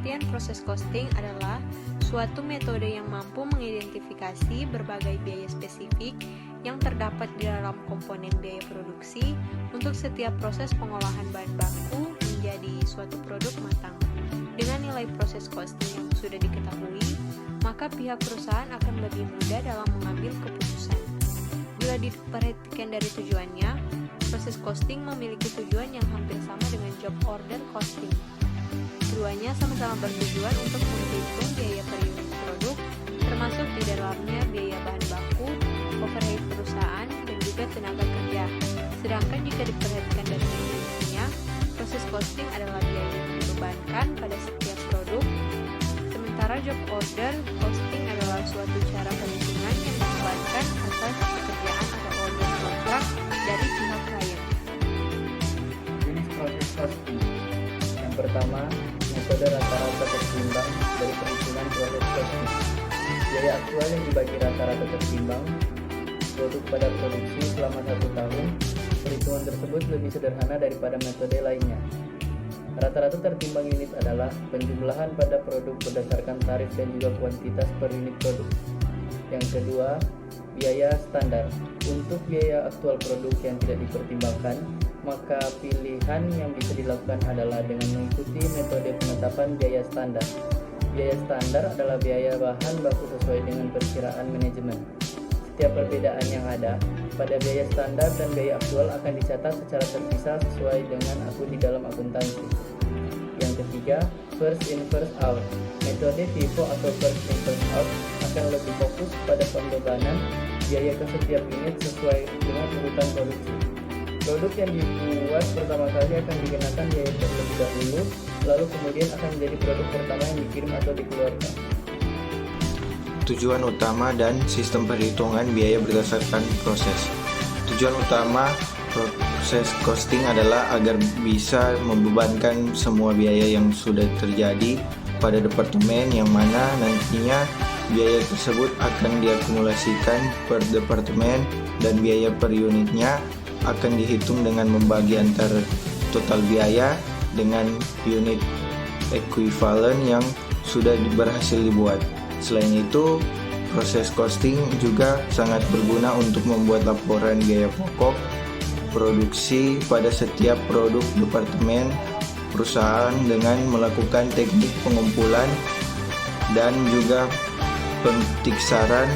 Pengertian proses costing adalah suatu metode yang mampu mengidentifikasi berbagai biaya spesifik yang terdapat di dalam komponen biaya produksi untuk setiap proses pengolahan bahan baku menjadi suatu produk matang. Dengan nilai proses costing yang sudah diketahui, maka pihak perusahaan akan lebih mudah dalam mengambil keputusan. Bila diperhatikan dari tujuannya, proses costing memiliki tujuan yang hampir sama dengan job order costing. Keduanya sama-sama bertujuan untuk menghitung biaya per unit produk, termasuk di dalamnya biaya bahan baku, overhead perusahaan, dan juga tenaga kerja. Sedangkan jika diperhatikan dari definisinya, proses costing adalah biaya yang dibebankan pada setiap produk, sementara job order costing adalah suatu cara perhitungan yang dibebankan atas pekerjaan atau order kontrak dari pihak klien. Jenis proses costing. Yang pertama, metode rata-rata tertimbang dari perhitungan proses costing. Biaya aktual yang dibagi rata-rata tertimbang produk pada produksi selama 1 tahun. Perhitungan tersebut lebih sederhana daripada metode lainnya. Rata-rata tertimbang unit adalah penjumlahan pada produk berdasarkan tarif dan juga kuantitas per unit produk. Yang kedua, biaya standar. Untuk biaya aktual produk yang tidak dipertimbangkan, maka pilihan yang bisa dilakukan adalah dengan mengikuti metode penetapan biaya standar. Biaya standar adalah biaya bahan baku sesuai dengan perkiraan manajemen. Setiap perbedaan yang ada pada biaya standar dan biaya aktual akan dicatat secara terpisah sesuai dengan akun di dalam akuntansi. Yang ketiga, first in first out. Metode FIFO atau first in first out akan lebih fokus pada pembebanan biaya ke setiap unit sesuai dengan urutan produksi. Produk yang dibuat pertama kali akan dikenakan biaya terlebih dahulu, lalu kemudian akan menjadi produk pertama yang dikirim atau dikeluarkan. Tujuan utama dan sistem perhitungan biaya berdasarkan proses. Tujuan utama proses costing adalah agar bisa membebankan semua biaya yang sudah terjadi pada departemen, yang mana nantinya biaya tersebut akan diakumulasikan per departemen dan biaya per unitnya akan dihitung dengan membagi antara total biaya dengan unit ekuivalen yang sudah berhasil dibuat. Selain itu, proses costing juga sangat berguna untuk membuat laporan biaya pokok produksi pada setiap produk departemen perusahaan dengan melakukan teknik pengumpulan dan juga pentiksaran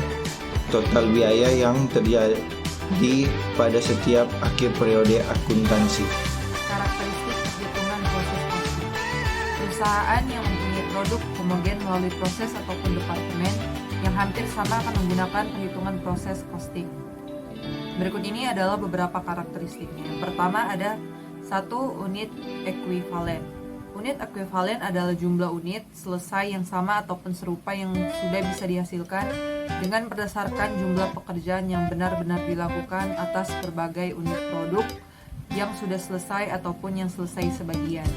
total biaya yang terjadi pada setiap akhir periode akuntansi. Karakteristik perhitungan proses costing. Perusahaan yang mempunyai produk homogen melalui proses ataupun departemen yang hampir sama akan menggunakan perhitungan proses costing. Berikut ini adalah beberapa karakteristiknya. Yang pertama ada 1 unit ekuivalen. Unit ekuivalen adalah jumlah unit selesai yang sama ataupun serupa yang sudah bisa dihasilkan dengan berdasarkan jumlah pekerjaan yang benar-benar dilakukan atas berbagai unit produk yang sudah selesai ataupun yang selesai sebagian.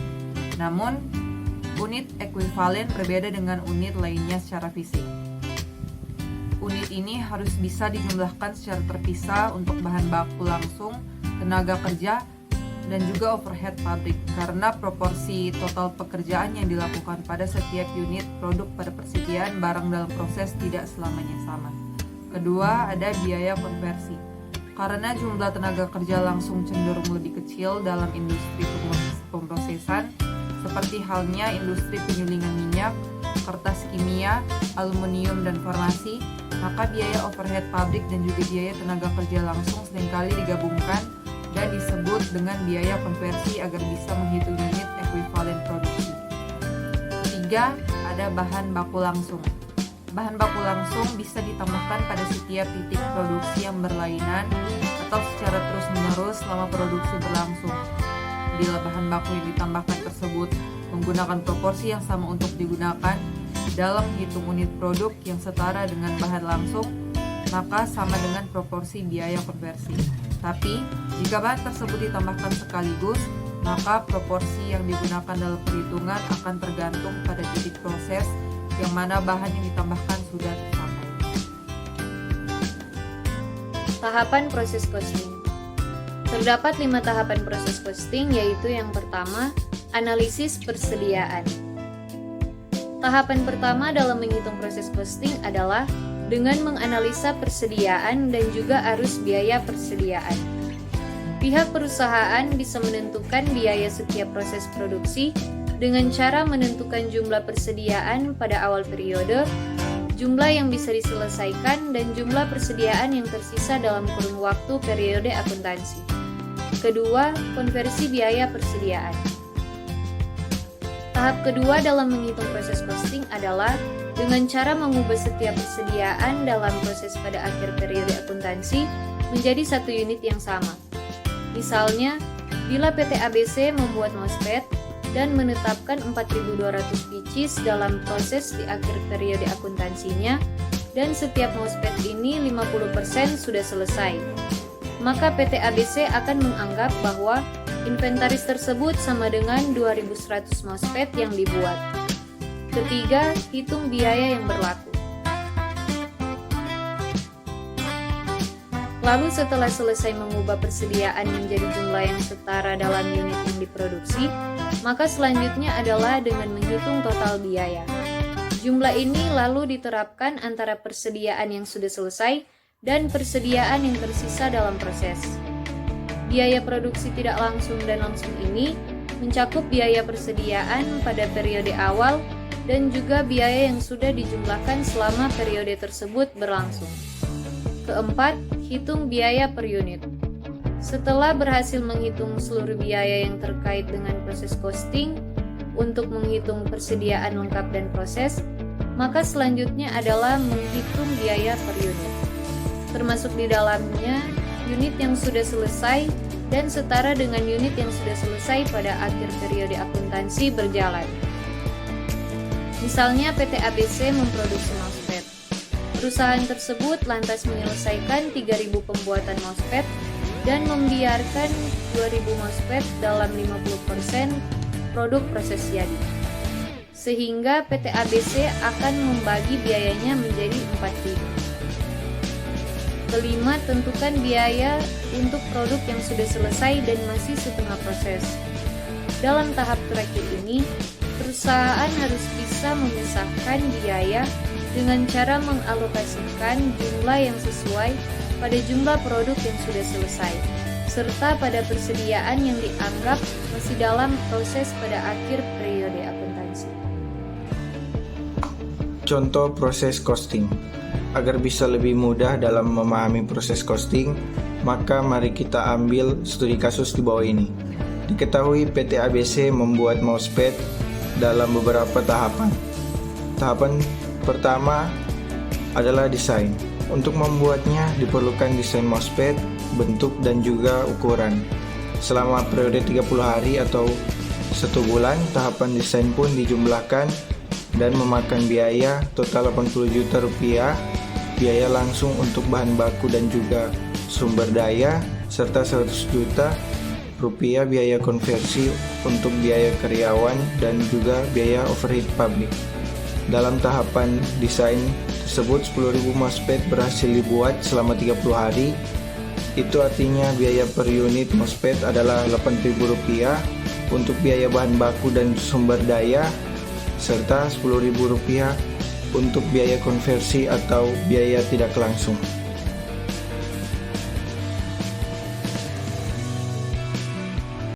Namun, unit ekuivalen berbeda dengan unit lainnya secara fisik. Unit ini harus bisa dijumlahkan secara terpisah untuk bahan baku langsung, tenaga kerja, dan juga overhead pabrik karena proporsi total pekerjaan yang dilakukan pada setiap unit produk pada persediaan barang dalam proses tidak selamanya sama. Kedua, ada biaya konversi. Karena jumlah tenaga kerja langsung cenderung lebih kecil dalam industri pemrosesan, seperti halnya industri penyulingan minyak, kertas kimia, aluminium, dan farmasi, maka biaya overhead pabrik dan juga biaya tenaga kerja langsung seringkali digabungkan dan disebut dengan biaya konversi agar bisa menghitung unit ekuivalen produksi. Ketiga, ada bahan baku langsung. Bahan baku langsung bisa ditambahkan pada setiap titik produksi yang berlainan atau secara terus-menerus selama produksi berlangsung. Bila bahan baku yang ditambahkan tersebut menggunakan proporsi yang sama untuk digunakan dalam menghitung unit produk yang setara dengan bahan langsung, maka sama dengan proporsi biaya konversi. Tapi, jika bahan tersebut ditambahkan sekaligus, maka proporsi yang digunakan dalam perhitungan akan tergantung pada titik proses yang mana bahan yang ditambahkan sudah tercapai. Tahapan proses costing. Terdapat 5 tahapan proses costing, yaitu yang pertama, analisis persediaan. Tahapan pertama dalam menghitung proses costing adalah dengan menganalisa persediaan dan juga arus biaya persediaan. Pihak perusahaan bisa menentukan biaya setiap proses produksi dengan cara menentukan jumlah persediaan pada awal periode, jumlah yang bisa diselesaikan, dan jumlah persediaan yang tersisa dalam kurun waktu periode akuntansi. Kedua, konversi biaya persediaan. Tahap kedua dalam menghitung proses costing adalah dengan cara mengubah setiap persediaan dalam proses pada akhir periode akuntansi menjadi satu unit yang sama. Misalnya, bila PT ABC membuat MOSFET dan menetapkan 4.200 pieces dalam proses di akhir periode akuntansinya, dan setiap MOSFET ini 50% sudah selesai, maka PT ABC akan menganggap bahwa inventaris tersebut sama dengan 2.100 MOSFET yang dibuat. Ketiga, hitung biaya yang berlaku. Lalu setelah selesai mengubah persediaan menjadi jumlah yang setara dalam unit yang diproduksi, maka selanjutnya adalah dengan menghitung total biaya. Jumlah ini lalu diterapkan antara persediaan yang sudah selesai dan persediaan yang tersisa dalam proses. Biaya produksi tidak langsung dan langsung ini mencakup biaya persediaan pada periode awal dan juga biaya yang sudah dijumlahkan selama periode tersebut berlangsung. Keempat, hitung biaya per unit. Setelah berhasil menghitung seluruh biaya yang terkait dengan proses costing untuk menghitung persediaan lengkap dan proses, maka selanjutnya adalah menghitung biaya per unit. Termasuk di dalamnya unit yang sudah selesai dan setara dengan unit yang sudah selesai pada akhir periode akuntansi berjalan. Misalnya PT ABC memproduksi MOSFET. Perusahaan tersebut lantas menyelesaikan 3.000 pembuatan MOSFET dan membiarkan 2.000 MOSFET dalam 50% produk proses jadi. Sehingga PT ABC akan membagi biayanya menjadi 4.000. Kelima, tentukan biaya untuk produk yang sudah selesai dan masih setengah proses. Dalam tahap terakhir ini, perusahaan harus bisa memisahkan biaya dengan cara mengalokasikan jumlah yang sesuai pada jumlah produk yang sudah selesai, serta pada persediaan yang dianggap masih dalam proses pada akhir periode akuntansi. Contoh proses costing. Agar bisa lebih mudah dalam memahami proses costing, maka mari kita ambil studi kasus di bawah ini. Diketahui PT ABC membuat MOSFET dalam beberapa tahapan. Tahapan pertama adalah desain. Untuk membuatnya diperlukan desain MOSFET, bentuk dan juga ukuran. Selama periode 30 hari atau 1 bulan, tahapan desain pun dijumlahkan dan memakan biaya total 80 juta rupiah, biaya langsung untuk bahan baku dan juga sumber daya, serta 100 juta rupiah biaya konversi untuk biaya karyawan dan juga biaya overhead pabrik. Dalam tahapan desain tersebut 10.000 MOSFET berhasil dibuat selama 30 hari. Itu artinya biaya per unit MOSFET adalah Rp8.000 untuk biaya bahan baku dan sumber daya, serta Rp10.000 untuk biaya konversi atau biaya tidak langsung.